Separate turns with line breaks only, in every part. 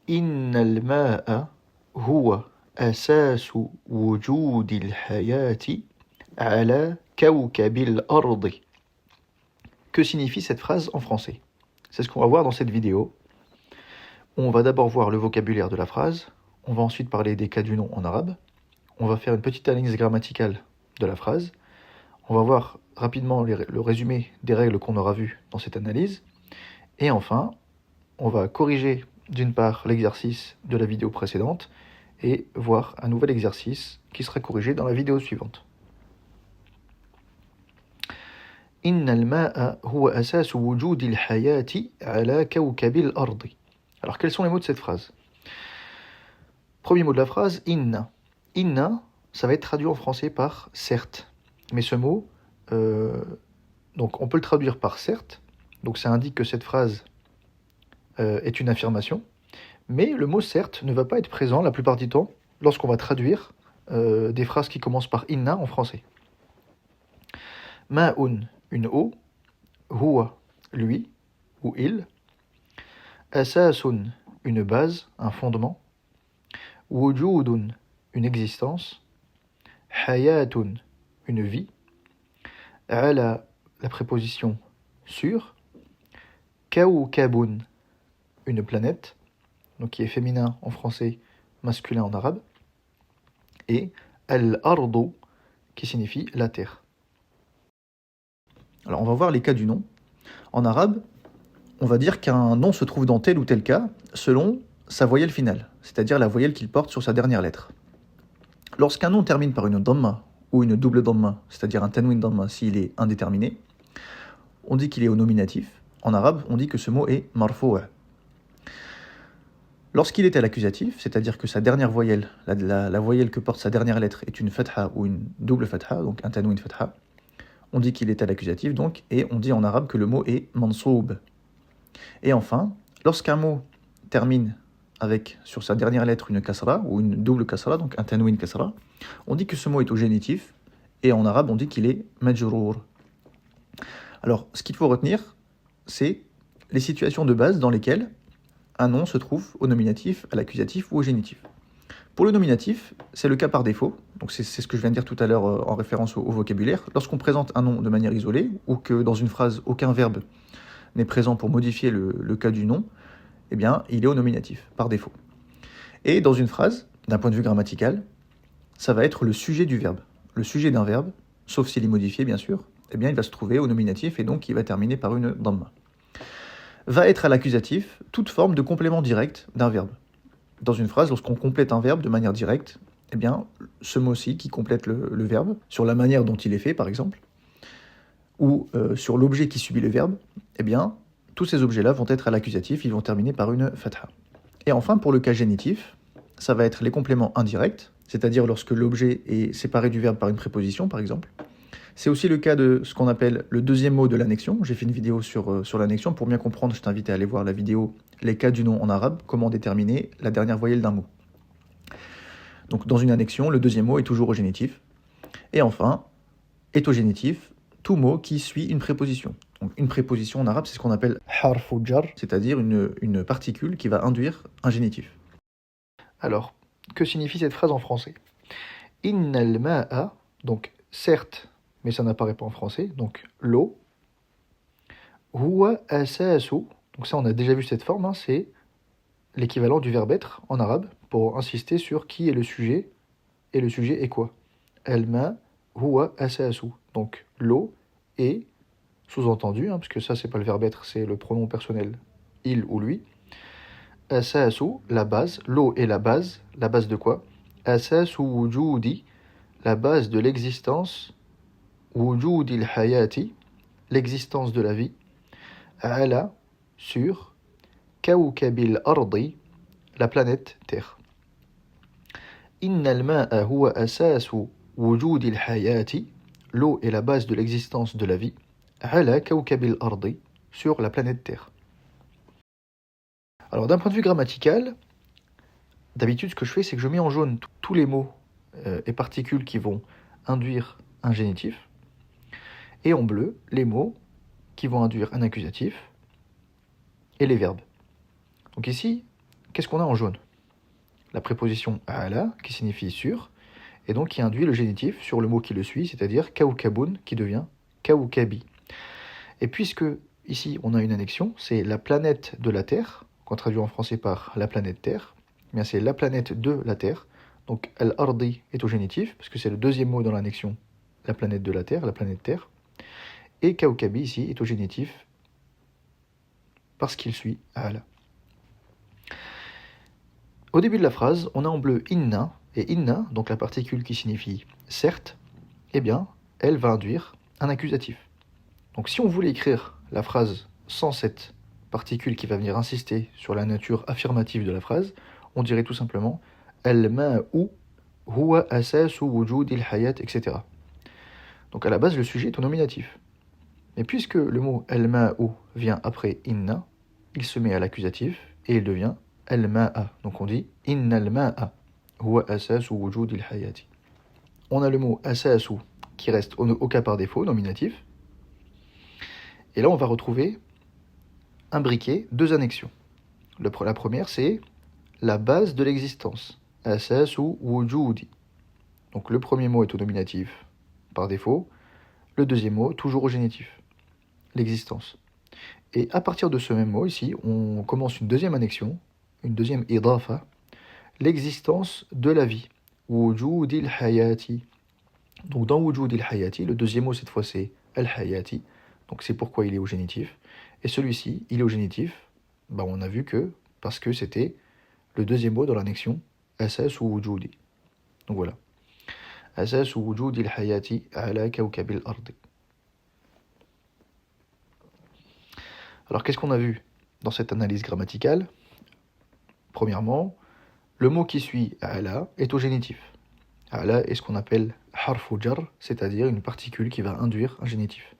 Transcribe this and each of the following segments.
إن الماء هو أساس وجود الحياة على كوكب الأرض. Que signifie cette phrase en français? C'est ce qu'on va voir dans cette vidéo. On va d'abord voir le vocabulaire de la phrase, on va ensuite parler des cas du nom en arabe, on va faire une petite analyse grammaticale de la phrase, on va voir rapidement le résumé des règles qu'on aura vues dans cette analyse, et enfin, on va corriger d'une part l'exercice de la vidéo précédente et voir un nouvel exercice qui sera corrigé dans la vidéo suivante. إن الماء هو أساس وجود الحياة على كوكب الأرض. Alors quels sont les mots de cette phrase? Premier mot de la phrase, inna. Inna, ça va être traduit en français par certes. Mais ce mot, donc on peut le traduire par certes, donc ça indique que cette phrase est une affirmation, mais le mot certes ne va pas être présent la plupart du temps lorsqu'on va traduire des phrases qui commencent par inna en français. Ma'un, une eau, huwa, lui ou il, asasun, une base, un fondement, wujudun, une existence, hayatun, une vie, ala, la préposition sur, kawkabun, une planète, donc qui est féminin en français, masculin en arabe, et al-ardu, qui signifie la terre. Alors on va voir les cas du nom. En arabe, on va dire qu'un nom se trouve dans tel ou tel cas selon sa voyelle finale, c'est-à-dire la voyelle qu'il porte sur sa dernière lettre. Lorsqu'un nom termine par une dhamma ou une double dhamma, c'est-à-dire un tanwin dhamma s'il est indéterminé, on dit qu'il est au nominatif. En arabe, on dit que ce mot est marfou'a. Lorsqu'il est à l'accusatif, c'est-à-dire que sa dernière voyelle, la voyelle que porte sa dernière lettre est une fatha ou une double fatha, donc un tanwin fatha, on dit qu'il est à l'accusatif, donc, et on dit en arabe que le mot est mansoub. Et enfin, lorsqu'un mot termine avec, sur sa dernière lettre, une kasra, ou une double kasra, donc un tanwin kasra, on dit que ce mot est au génitif, et en arabe, on dit qu'il est majrour. Alors, ce qu'il faut retenir, c'est les situations de base dans lesquelles un nom se trouve au nominatif, à l'accusatif ou au génitif. Pour le nominatif, c'est le cas par défaut, donc c'est ce que je viens de dire tout à l'heure en référence au vocabulaire. Lorsqu'on présente un nom de manière isolée, ou que dans une phrase aucun verbe n'est présent pour modifier le cas du nom, eh bien il est au nominatif, par défaut. Et dans une phrase, d'un point de vue grammatical, ça va être le sujet du verbe. Le sujet d'un verbe, sauf s'il est modifié bien sûr, eh bien il va se trouver au nominatif et donc il va terminer par une dhamma. Va être à l'accusatif toute forme de complément direct d'un verbe. Dans une phrase, lorsqu'on complète un verbe de manière directe, eh bien, ce mot-ci qui complète le verbe, sur la manière dont il est fait, par exemple, ou sur l'objet qui subit le verbe, eh bien, tous ces objets-là vont être à l'accusatif, ils vont terminer par une fatha. Et enfin, pour le cas génitif, ça va être les compléments indirects, c'est-à-dire lorsque l'objet est séparé du verbe par une préposition, par exemple. C'est aussi le cas de ce qu'on appelle le deuxième mot de l'annexion. J'ai fait une vidéo sur l'annexion. Pour bien comprendre, je t'invite à aller voir la vidéo « Les cas du nom en arabe », comment déterminer la dernière voyelle d'un mot. Donc dans une annexion, le deuxième mot est toujours au génitif. Et enfin, est au génitif tout mot qui suit une préposition. Donc une préposition en arabe, c'est ce qu'on appelle « harfu jar », c'est-à-dire une particule qui va induire un génitif. Alors, que signifie cette phrase en français? « Innal ma'a », donc certes, mais ça n'apparaît pas en français, donc l'eau. Huwa asasu, donc ça on a déjà vu cette forme, hein, c'est l'équivalent du verbe être en arabe, pour insister sur qui est le sujet, et le sujet est quoi? Al-ma huwa asasu, donc l'eau est, sous-entendu, hein, parce que ça c'est pas le verbe être, c'est le pronom personnel il ou lui. Asasu, la base, l'eau est la base de quoi? Asasu wujudi, la base de l'existence, wujudil hayati, l'existence de la vie, ala, sur, kawkabil ardi, la planète Terre. Innal ma'a huwa asasu wujudil hayati, l'eau est la base de l'existence de la vie, ala kawkabil ardi, sur la planète Terre. Alors d'un point de vue grammatical, d'habitude ce que je fais c'est que je mets en jaune tous les mots et particules qui vont induire un génitif, et en bleu les mots qui vont induire un accusatif et les verbes. Donc ici, qu'est-ce qu'on a en jaune? La préposition ala, qui signifie sur, et donc qui induit le génitif sur le mot qui le suit, c'est-à-dire kaukabun, qui devient kaukabi. Et puisque ici on a une annexion, c'est la planète de la Terre, qu'on traduit en français par la planète Terre, eh bien c'est la planète de la Terre, donc al-ardi est au génitif, parce que c'est le deuxième mot dans l'annexion, la planète de la Terre, la planète Terre, et kaukabi ici est au génitif, parce qu'il suit ala. Au début de la phrase, on a en bleu inna, et inna, donc la particule qui signifie certes, eh bien, elle va induire un accusatif. Donc si on voulait écrire la phrase sans cette particule qui va venir insister sur la nature affirmative de la phrase, on dirait tout simplement al-ma'u huwa asasu wujudil hayat, etc. Donc à la base, le sujet est au nominatif. Mais puisque le mot al-ma'u vient après inna, il se met à l'accusatif et il devient al-ma'a. Donc on dit inna al-ma'a huwa asasu wujudil hayati. On a le mot asasu qui reste au cas par défaut, nominatif. Et là, on va retrouver imbriquer deux annexions. La première, c'est la base de l'existence. Asasu wujudi. Donc le premier mot est au nominatif par défaut. Le deuxième mot, toujours au génitif. L'existence. Et à partir de ce même mot, ici, on commence une deuxième annexion, une deuxième idafa, l'existence de la vie. Wujudil hayati. Donc dans wujudil hayati, le deuxième mot cette fois c'est al-hayati. Donc c'est pourquoi il est au génitif. Et celui-ci, il est au génitif, on a vu que, parce que c'était le deuxième mot dans l'annexion, asas ou wujudi. Donc voilà. Asas ou wujudi al-hayati ala kawkabil ardi. Alors qu'est-ce qu'on a vu dans cette analyse grammaticale? Premièrement, le mot qui suit ala est au génitif. Ala est ce qu'on appelle harfu jar, c'est-à-dire une particule qui va induire un génitif.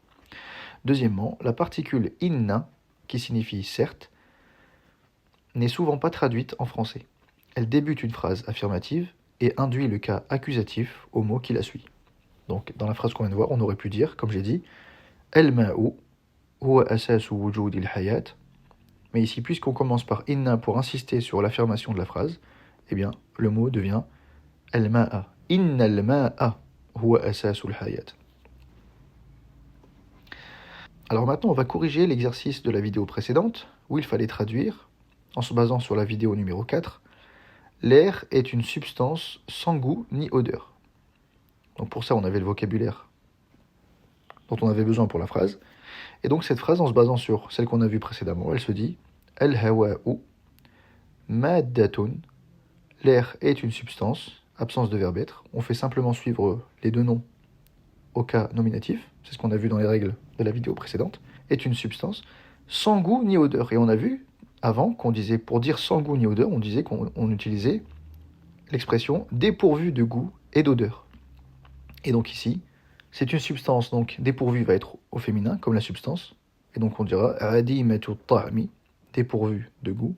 Deuxièmement, la particule inna, qui signifie certes, n'est souvent pas traduite en français. Elle débute une phrase affirmative et induit le cas accusatif au mot qui la suit. Donc, dans la phrase qu'on vient de voir, on aurait pu dire, comme j'ai dit, al-ma'u huwa asasu wujudil hayat. Mais ici, puisqu'on commence par inna pour insister sur l'affirmation de la phrase, eh bien, le mot devient al-ma'a. Inna al-ma'a huwa asasul hayat. Alors maintenant, on va corriger l'exercice de la vidéo précédente, où il fallait traduire, en se basant sur la vidéo numéro 4, l'air est une substance sans goût ni odeur. Donc pour ça, on avait le vocabulaire dont on avait besoin pour la phrase. Et donc cette phrase, en se basant sur celle qu'on a vue précédemment, elle se dit « Al-hawa'u maddatun » l'air est une substance, absence de verbe être. On fait simplement suivre les deux noms au cas nominatif, c'est ce qu'on a vu dans les règles de la vidéo précédente, est une substance sans goût ni odeur. Et on a vu avant qu'on disait, pour dire sans goût ni odeur, on disait qu'on utilisait l'expression dépourvu de goût et d'odeur. Et donc ici, c'est une substance, donc dépourvu va être au féminin, comme la substance. Et donc on dira adimatu ta'mi, dépourvu de goût.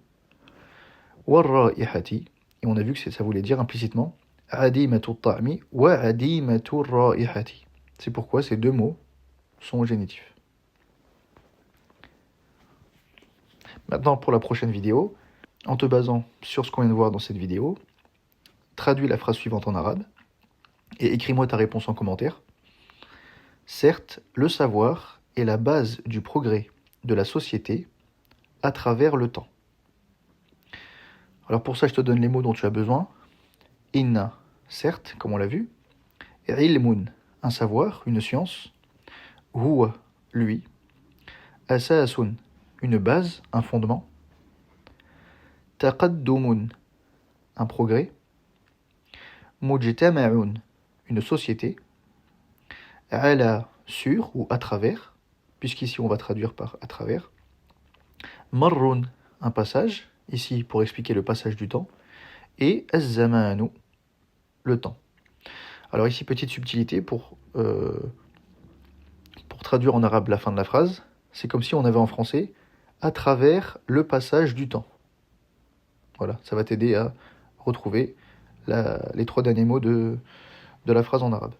Warra'ihati, et on a vu que ça voulait dire implicitement adimatu ta'mi wa adimatu ra'ihati. C'est pourquoi ces deux mots sont au génitif. Maintenant, pour la prochaine vidéo, en te basant sur ce qu'on vient de voir dans cette vidéo, traduis la phrase suivante en arabe et écris-moi ta réponse en commentaire. Certes, le savoir est la base du progrès de la société à travers le temps. Alors pour ça, je te donne les mots dont tu as besoin. Inna, certes, comme on l'a vu. Ilmun, un savoir, une science. Huwa, lui. Asasun, une base, un fondement. Taqaddumun, un progrès. Mujtama'un, une société. Ala, sur ou à travers, puisqu'ici on va traduire par à travers. Marrun, un passage, ici pour expliquer le passage du temps. Et az-zamanu, le temps. Alors ici, petite subtilité pour traduire en arabe la fin de la phrase. C'est comme si on avait en français à travers le passage du temps. Voilà, ça va t'aider à retrouver les trois derniers mots de la phrase en arabe.